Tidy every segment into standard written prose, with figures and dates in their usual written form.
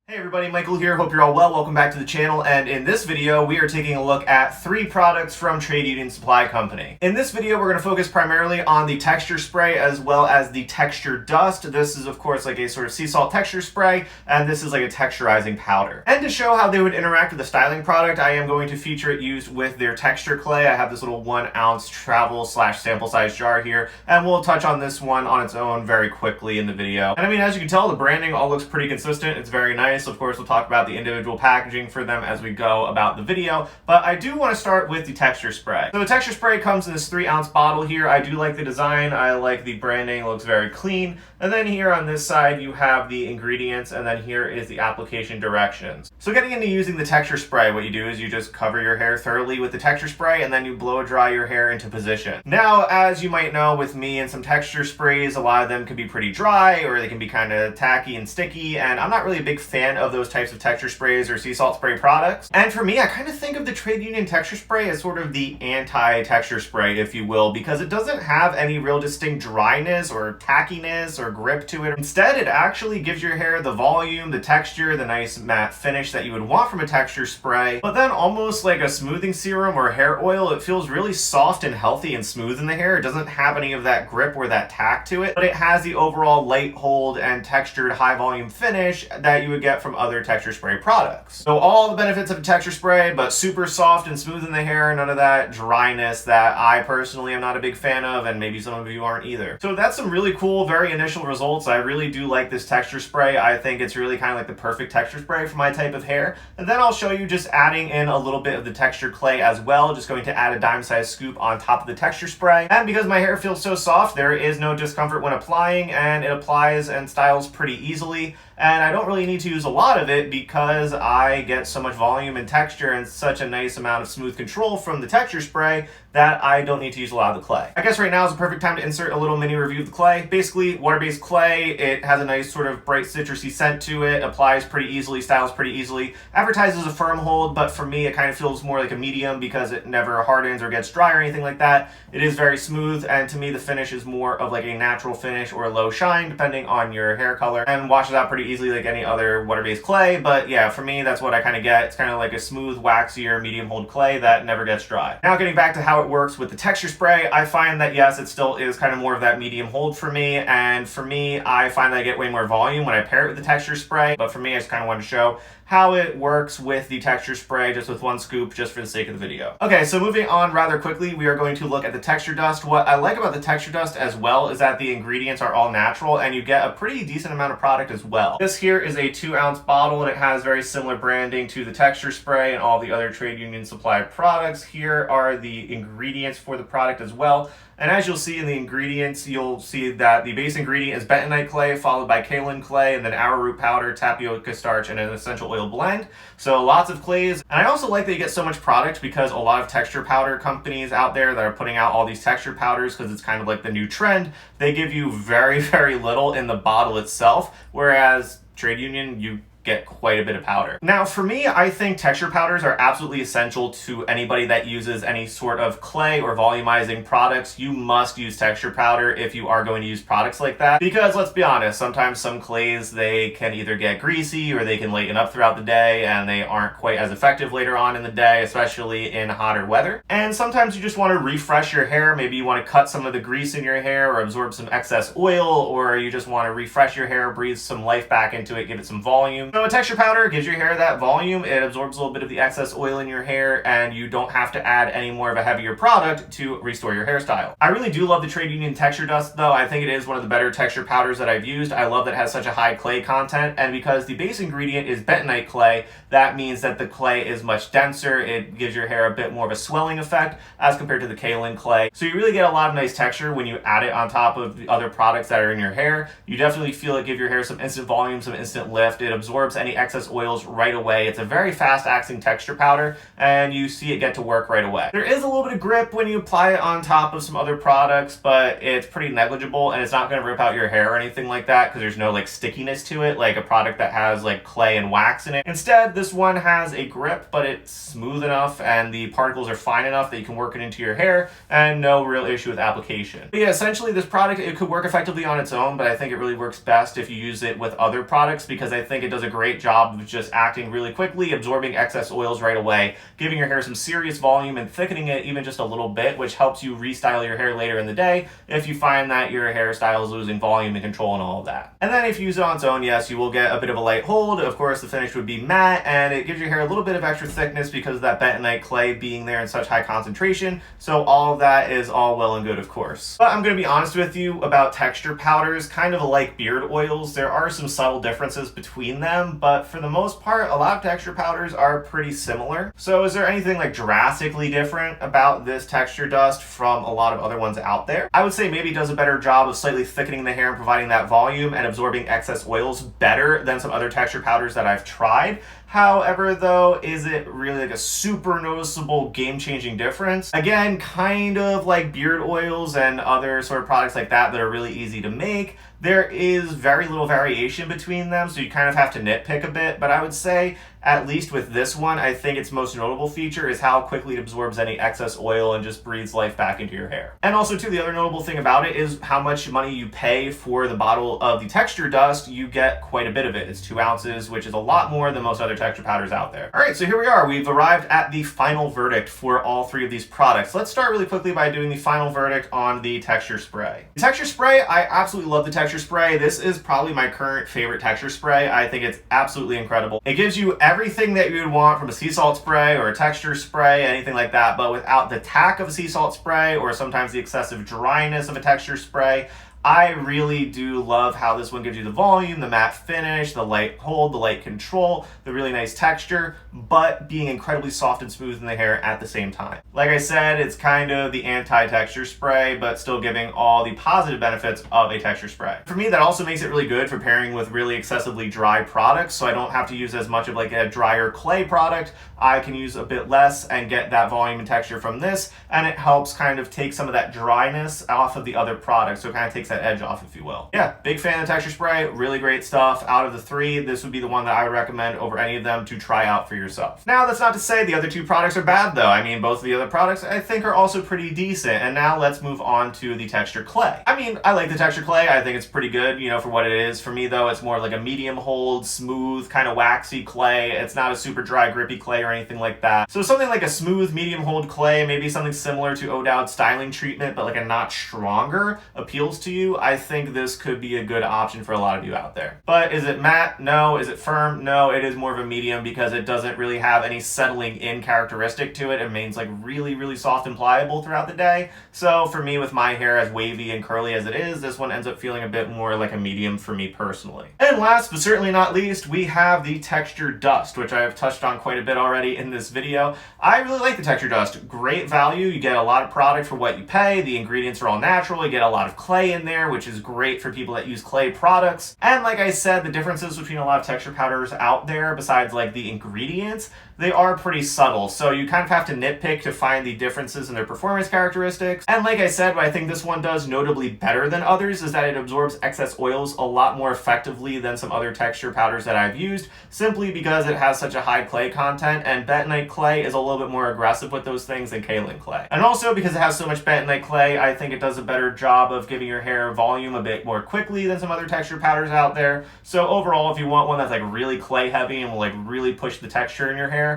Hey everybody, Michael here. Hope you're all well. Welcome back to the channel, and in this video we are taking a look at 3 products from Trade Union Supply Company. In this video we're going to focus primarily on the texture spray as well as the texture dust. This is of course like a sort of sea salt texture spray, and this is like a texturizing powder. And to show how they would interact with the styling product, I am going to feature it used with their texture clay. I have this little 1 ounce travel / sample size jar here, and we'll touch on this one on its own very quickly in the video. And I mean, as you can tell, the branding all looks pretty consistent. It's very nice. Of course, we'll talk about the individual packaging for them as we go about the video, but I do want to start with the texture spray. So the texture spray comes in this 3 ounce bottle here. I do like the design. I like the branding. It looks very clean. And then here on this side, you have the ingredients, and then here is the application directions. So getting into using the texture spray, what you do is you just cover your hair thoroughly with the texture spray, and then you blow dry your hair into position. Now, as you might know with me and some texture sprays, a lot of them can be pretty dry, or they can be kind of tacky and sticky, and I'm not really a big fan of those types of texture sprays or sea salt spray products. And for me, I kind of think of the Trade Union texture spray as sort of the anti-texture spray, if you will, because it doesn't have any real distinct dryness or tackiness or grip to it. Instead, it actually gives your hair the volume, the texture, the nice matte finish that you would want from a texture spray. But then almost like a smoothing serum or hair oil, it feels really soft and healthy and smooth in the hair. It doesn't have any of that grip or that tack to it, but it has the overall light hold and textured high volume finish that you would get from other texture spray products. So all the benefits of a texture spray, but super soft and smooth in the hair, none of that dryness that I personally am not a big fan of, and maybe some of you aren't either. So that's some really cool, very initial results. I really do like this texture spray. I think it's really kind of like the perfect texture spray for my type of hair. And then I'll show you just adding in a little bit of the texture clay as well, just going to add a dime-sized scoop on top of the texture spray. And because my hair feels so soft, there is no discomfort when applying, and it applies and styles pretty easily. And I don't really need to use a lot of it because I get so much volume and texture and such a nice amount of smooth control from the texture spray that I don't need to use a lot of the clay. I guess right now is the perfect time to insert a little mini review of the clay. Basically, water-based clay. It has a nice sort of bright citrusy scent to it, applies pretty easily, styles pretty easily, advertises a firm hold, but for me it kind of feels more like a medium because it never hardens or gets dry or anything like that. It is very smooth, and to me the finish is more of like a natural finish or a low shine depending on your hair color, and washes out pretty easily like any other water-based clay. But yeah, for me that's what I kind of get. It's kind of like a smooth, waxier, medium hold clay that never gets dry. Now getting back to how it works with the texture spray, I find that yes, it still is kind of more of that medium hold for me, and for me I find that I get way more volume when I pair it with the texture spray. But for me, I just kind of wanted to show how it works with the texture spray just with 1 scoop just for the sake of the video. Okay, so moving on rather quickly, we are going to look at the texture dust. What I like about the texture dust as well is that the ingredients are all natural and you get a pretty decent amount of product as well. This here is a 2 ounce bottle, and it has very similar branding to the texture spray and all the other Trade Union Supply products. Here are the ingredients for the product as well. And as you'll see in the ingredients, you'll see that the base ingredient is bentonite clay, followed by kaolin clay, and then arrowroot powder, tapioca starch, and an essential oil blend. So lots of clays. And I also like that you get so much product because a lot of texture powder companies out there that are putting out all these texture powders, because it's kind of like the new trend, they give you very, very little in the bottle itself, whereas Trade Union, you get quite a bit of powder. Now for me, I think texture powders are absolutely essential to anybody that uses any sort of clay or volumizing products. You must use texture powder if you are going to use products like that, because let's be honest, sometimes some clays, they can either get greasy or they can lighten up throughout the day and they aren't quite as effective later on in the day, especially in hotter weather. And sometimes you just want to refresh your hair. Maybe you want to cut some of the grease in your hair or absorb some excess oil, or you just want to refresh your hair, breathe some life back into it, give it some volume. So a texture powder gives your hair that volume, it absorbs a little bit of the excess oil in your hair, and you don't have to add any more of a heavier product to restore your hairstyle. I really do love the Trade Union texture dust though. I think it is one of the better texture powders that I've used. I love that it has such a high clay content, and because the base ingredient is bentonite clay, that means that the clay is much denser. It gives your hair a bit more of a swelling effect as compared to the kaolin clay. So you really get a lot of nice texture when you add it on top of the other products that are in your hair. You definitely feel it give your hair some instant volume, some instant lift. It absorbs any excess oils right away. It's a very fast acting texture powder, and you see it get to work right away. There is a little bit of grip when you apply it on top of some other products, but it's pretty negligible, and it's not going to rip out your hair or anything like that because there's no like stickiness to it like a product that has like clay and wax in it. Instead, this one has a grip, but it's smooth enough and the particles are fine enough that you can work it into your hair and no real issue with application. But yeah, essentially this product, it could work effectively on its own, but I think it really works best if you use it with other products because I think it does a a great job of just acting really quickly, absorbing excess oils right away, giving your hair some serious volume and thickening it even just a little bit, which helps you restyle your hair later in the day if you find that your hairstyle is losing volume and control and all of that. And then if you use it on its own, yes, you will get a bit of a light hold. Of course, the finish would be matte, and it gives your hair a little bit of extra thickness because of that bentonite clay being there in such high concentration. So all of that is all well and good, of course. But I'm going to be honest with you about texture powders, kind of like beard oils. There are some subtle differences between them, but for the most part, a lot of texture powders are pretty similar. So is there anything like drastically different about this texture dust from a lot of other ones out there? I would say maybe it does a better job of slightly thickening the hair and providing that volume and absorbing excess oils better than some other texture powders that I've tried. However, though, is it really like a super noticeable game-changing difference? Again, kind of like beard oils and other sort of products like that are really easy to make. There is very little variation between them, so you kind of have to nitpick a bit, but I would say, at least with this one, I think its most notable feature is how quickly it absorbs any excess oil and just breathes life back into your hair. And also, too, the other notable thing about it is how much money you pay for the bottle of the texture dust. You get quite a bit of it. It's 2 ounces, which is a lot more than most other texture powders out there. All right, so here we are. We've arrived at the final verdict for all 3 of these products. Let's start really quickly by doing the final verdict on the texture spray. The texture spray, I absolutely love the texture spray. This is probably my current favorite texture spray. I think it's absolutely incredible. It gives you everything that you would want from a sea salt spray or a texture spray, anything like that, but without the tack of a sea salt spray or sometimes the excessive dryness of a texture spray. I really do love how this one gives you the volume, the matte finish, the light hold, the light control, the really nice texture, but being incredibly soft and smooth in the hair at the same time. Like I said, it's kind of the anti-texture spray, but still giving all the positive benefits of a texture spray. For me, that also makes it really good for pairing with really excessively dry products, so I don't have to use as much of like a drier clay product. I can use a bit less and get that volume and texture from this, and it helps kind of take some of that dryness off of the other products, so it kind of takes that edge off, if you will. Yeah, big fan of the texture spray, really great stuff. Out of the 3, this would be the one that I would recommend over any of them to try out for yourself. Now, that's not to say the other 2 products are bad, though. I mean, both of the other products I think are also pretty decent. And now let's move on to the texture clay. I mean, I like the texture clay. I think it's pretty good, you know, for what it is. For me, though, it's more like a medium hold, smooth, kind of waxy clay. It's not a super dry, grippy clay or anything like that. So something like a smooth, medium hold clay, maybe something similar to O'Dowd styling treatment, but like a notch stronger, appeals to you. I think this could be a good option for a lot of you out there. But is it matte? No. Is it firm? No. It is more of a medium because it doesn't really have any settling in characteristic to it. It remains like really, really soft and pliable throughout the day. So for me, with my hair as wavy and curly as it is, this one ends up feeling a bit more like a medium for me personally. And last but certainly not least, we have the texture dust, which I have touched on quite a bit already in this video. I really like the texture dust. Great value. You get a lot of product for what you pay. The ingredients are all natural. You get a lot of clay in there, which is great for people that use clay products. And like I said, the differences between a lot of texture powders out there, besides like the ingredients, they are pretty subtle. So you kind of have to nitpick to find the differences in their performance characteristics. And like I said, what I think this one does notably better than others is that it absorbs excess oils a lot more effectively than some other texture powders that I've used, simply because it has such a high clay content, and bentonite clay is a little bit more aggressive with those things than kaolin clay. And also because it has so much bentonite clay, I think it does a better job of giving your hair volume a bit more quickly than some other texture powders out there. So overall, if you want one that's like really clay heavy and will like really push the texture in your hair,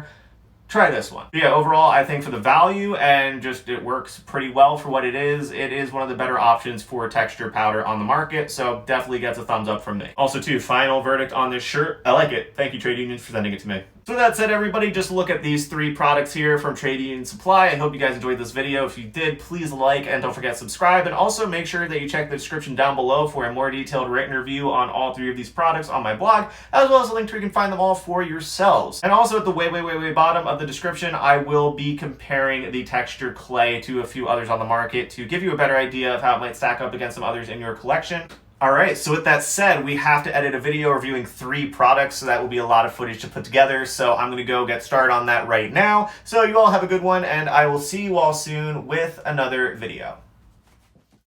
try this one. But yeah, overall, I think for the value and just it works pretty well for what it is one of the better options for texture powder on the market, so definitely gets a thumbs up from me. Also too, final verdict on this shirt, I like it. Thank you, trade unions, for sending it to me. So with that said, everybody, just look at these 3 products here from Trade Union Supply. I hope you guys enjoyed this video. If you did, please like and don't forget to subscribe. And also make sure that you check the description down below for a more detailed written review on all 3 of these products on my blog, as well as a link to where you can find them all for yourselves. And also at the way bottom of the description, I will be comparing the texture clay to a few others on the market to give you a better idea of how it might stack up against some others in your collection. Alright, so with that said, we have to edit a video reviewing 3 products, so that will be a lot of footage to put together, so I'm going to go get started on that right now. So you all have a good one, and I will see you all soon with another video.